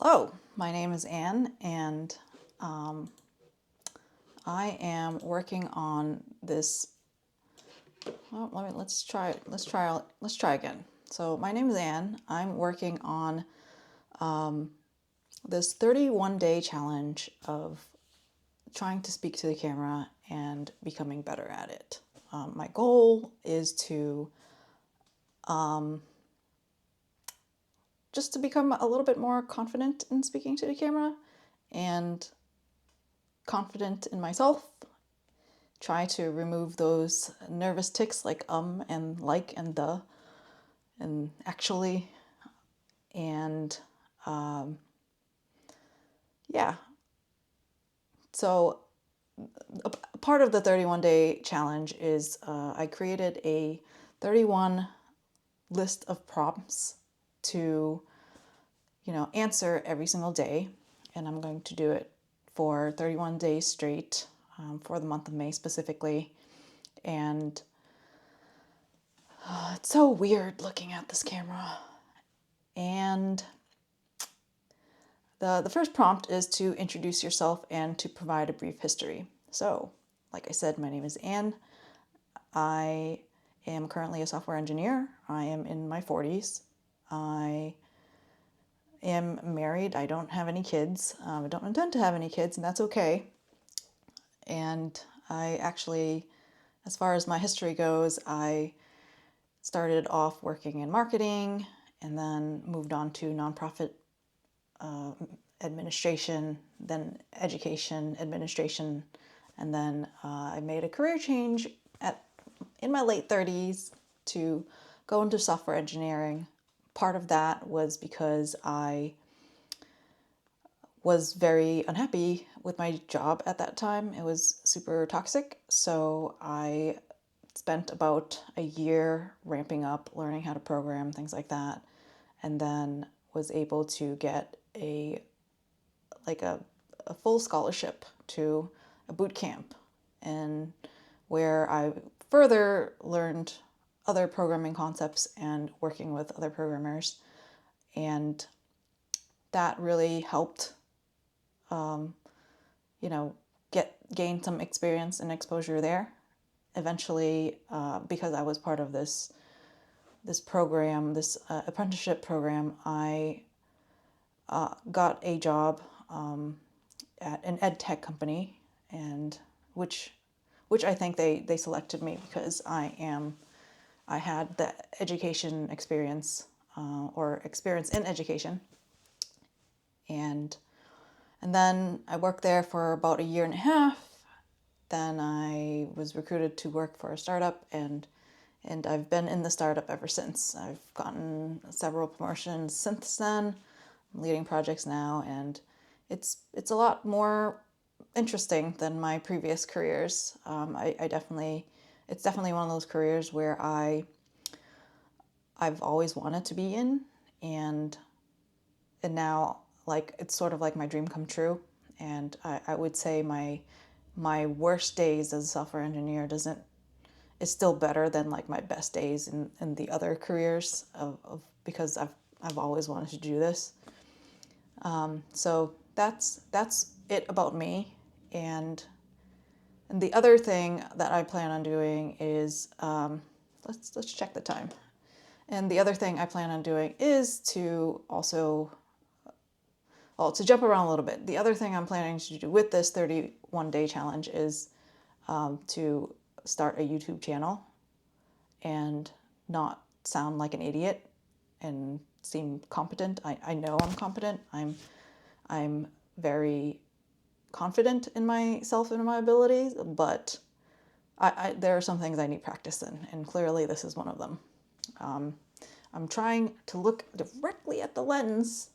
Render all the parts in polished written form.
Hello, my name is Anne, and um, I am working on this. Well, let's try again. So my name is Anne. I'm working on this 31-day challenge of trying to speak to the camera and becoming better at it. My goal is to just to become a little bit more confident in speaking to the camera and confident in myself. Try to remove those nervous tics like and like and the and actually and yeah. So a part of the 31-day challenge is I created a 31 list of prompts to answer every single day, and I'm going to do it for 31 days straight, for the month of May specifically. And it's so weird looking at this camera. And the first prompt is to introduce yourself and to provide a brief history. So, like I said, my name is Anne. I am currently a software engineer. I am in my 40s. I am married. I don't have any kids. I don't intend to have any kids, and that's okay. And I actually, as far as my history goes, I started off working in marketing and then moved on to nonprofit administration, then education administration, and then I made a career change in my late 30s to go into software engineering. Part of that was because I was very unhappy with my job at that time. It was super toxic, so I spent about a year ramping up, learning how to program, things like that, and then was able to get a full scholarship to a boot camp, and where I further learned other programming concepts and working with other programmers, and that really helped gain some experience and exposure there. Eventually, because I was part of this program, this apprenticeship program, I got a job at an ed tech company, and which I think they selected me because I had the education experience, or experience in education, and then I worked there for about a year and a half. Then I was recruited to work for a startup, and I've been in the startup ever since. I've gotten several promotions since then. I'm leading projects now, and it's a lot more interesting than my previous careers. It's definitely one of those careers where I've always wanted to be in, and now, like, it's sort of like my dream come true. And I would say my worst days as a software engineer is still better than like my best days in the other careers because I've always wanted to do this. So that's it about me. And the other thing that I plan on doing is let's check the time. And the other thing I plan on doing is to also, well, to jump around a little bit. The other thing I'm planning to do with this 31-day challenge is to start a YouTube channel and not sound like an idiot and seem competent. I know I'm competent. I'm very confident in myself and my abilities, but there are some things I need practice in, and clearly this is one of them. I'm trying to look directly at the lens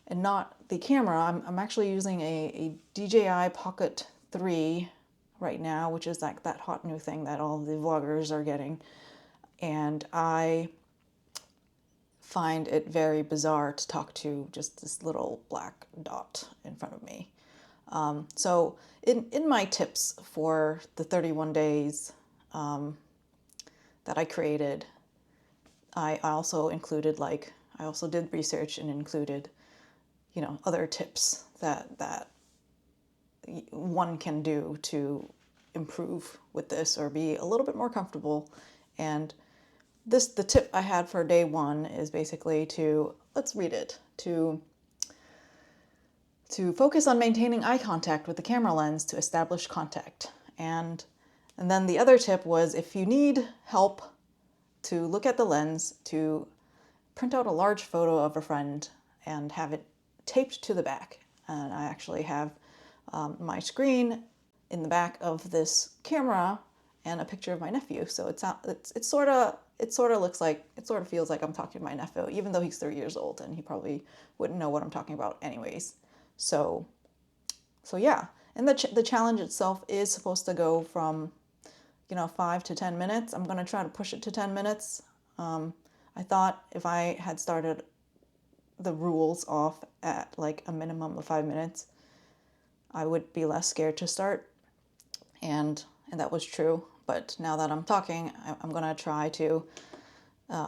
and not the camera. I'm actually using a DJI Pocket 3 right now, which is like that hot new thing that all the vloggers are getting. And I find it very bizarre to talk to just this little black dot in front of me. So in my tips for the 31 days that I created, I also included, I also did research and included, other tips that one can do to improve with this or be a little bit more comfortable. And the tip I had for day one is basically let's read it, to focus on maintaining eye contact with the camera lens to establish contact. And then the other tip was, if you need help, to look at the lens, to print out a large photo of a friend and have it taped to the back. And I actually have my screen in the back of this camera and a picture of my nephew. So it sort of looks like, it sort of feels like I'm talking to my nephew, even though he's 3 years old and he probably wouldn't know what I'm talking about anyways. So yeah. And the challenge itself is supposed to go from 5 to 10 minutes. I'm going to try to push it to 10 minutes. I thought if I had started the rules off at like a minimum of 5 minutes, I would be less scared to start. And that was true. But now that I'm talking, I'm going to try to,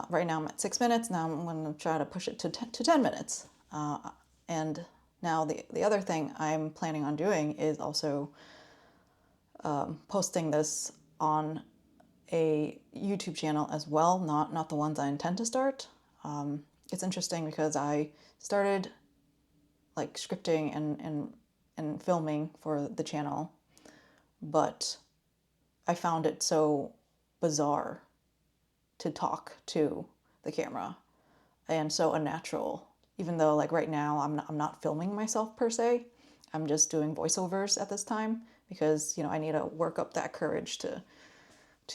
right now I'm at 6 minutes. Now I'm going to try to push it to 10 minutes. And now the other thing I'm planning on doing is also posting this on a YouTube channel as well, not the ones I intend to start. It's interesting because I started like scripting and filming for the channel, but I found it so bizarre to talk to the camera and so unnatural. Even though like right now I'm not filming myself per se, I'm just doing voiceovers at this time because I need to work up that courage to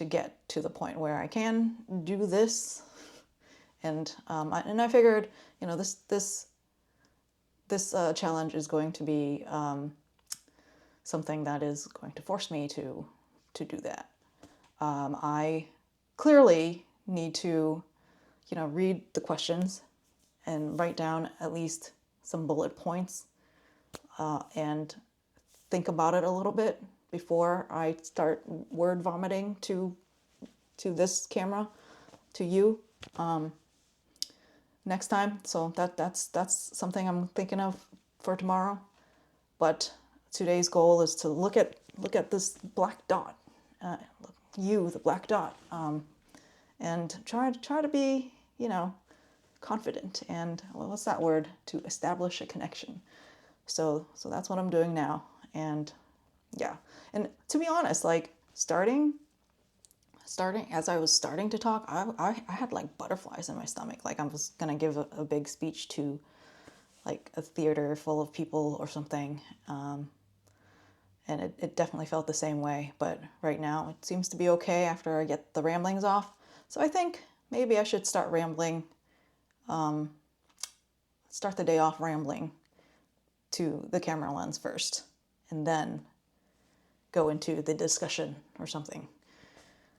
get to the point where I can do this. And I figured this challenge is going to be something that is going to force me to do that. I clearly need to read the questions and write down at least some bullet points and think about it a little bit before I start word vomiting to this camera, to you, next time. So that's something I'm thinking of for tomorrow. But today's goal is to look at this black dot, the black dot, and try to be confident and, well, what's that word? To establish a connection. So that's what I'm doing now. And yeah. And to be honest, like starting as I was starting to talk, I had like butterflies in my stomach. Like I was gonna give a big speech to like a theater full of people or something. And it definitely felt the same way. But right now it seems to be okay after I get the ramblings off. So I think maybe I should start rambling, start the day off rambling to the camera lens first, and then go into the discussion or something,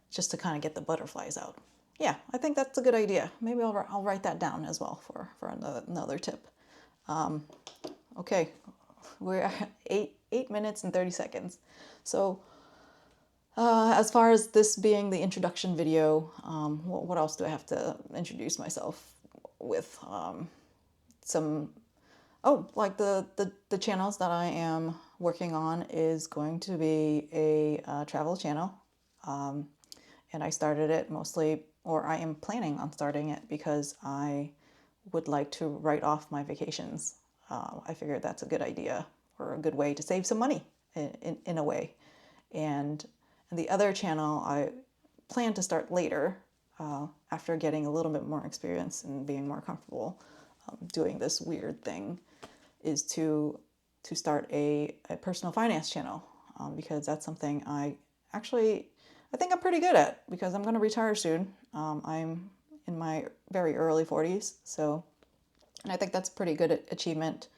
just to kind of get the butterflies out. Yeah, I think that's a good idea. Maybe I'll write that down as well for another tip. Okay, we're at 8 minutes and 30 seconds. So as far as this being the introduction video, what else do I have to introduce myself with? Like the channels that I am working on is going to be a travel channel. And I started it mostly, or I am planning on starting it because I would like to write off my vacations. I figured that's a good idea, or a good way to save some money in a way. And the other channel I plan to start later, after getting a little bit more experience and being more comfortable doing this weird thing, is to start a personal finance channel, because that's something I think I'm pretty good at, because I'm going to retire soon. I'm in my very early 40s, and I think that's a pretty good achievement,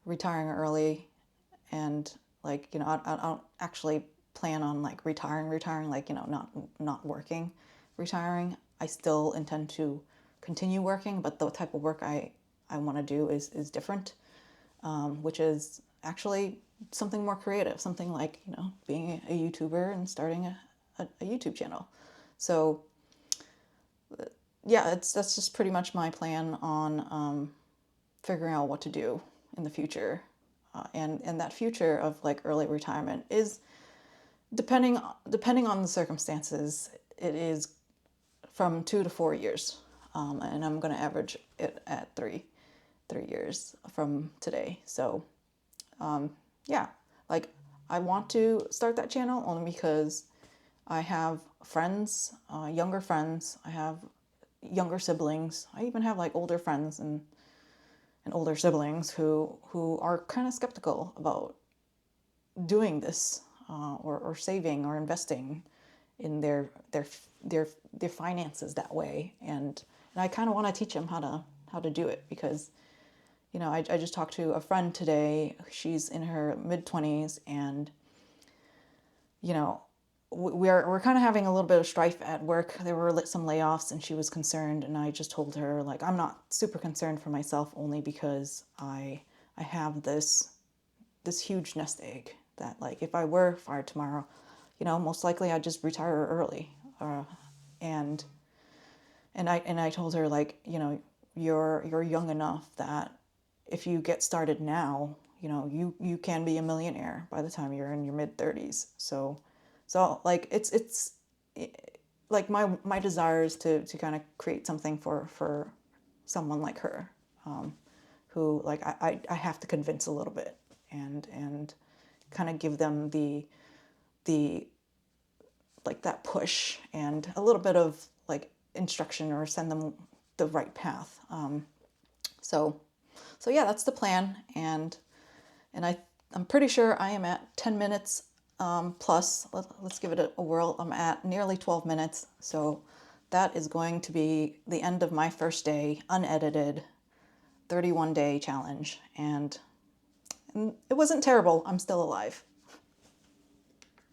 retiring early. And like, I don't actually plan on like retiring, like, not working, retiring. I still intend to continue working, but the type of work I want to do is different, which is actually something more creative, something like, being a YouTuber and starting a YouTube channel. So yeah, that's just pretty much my plan on figuring out what to do in the future. And that future of like early retirement is depending on the circumstances, it is from 2 to 4 years. And I'm going to average it at 3 years from today. So yeah, like I want to start that channel only because I have friends, younger friends. I have younger siblings. I even have like older friends and older siblings who are kind of skeptical about doing this, or saving or investing in their finances that way. And I kind of want to teach them how to do it because, you know, I just talked to a friend today. She's in her mid-20s, and you know, we're kind of having a little bit of strife at work. There were some layoffs, and she was concerned. And I just told her, like, I'm not super concerned for myself, only because I have this huge nest egg that, like, if I were fired tomorrow, you know, most likely I'd just retire early. And I told her, like, you know, you're young enough that if you get started now, you know, you can be a millionaire by the time you're in your mid-30s. So like it's like my desire is to kind of create something for someone like her, who, like, I have to convince a little bit and kind of give them the like that push and a little bit of like instruction, or send them the right path. So yeah, that's the plan. And I'm pretty sure I am at 10 minutes plus. Let's give it a whirl. I'm at nearly 12 minutes. So that is going to be the end of my first day, unedited, 31-day challenge. And it wasn't terrible. I'm still alive.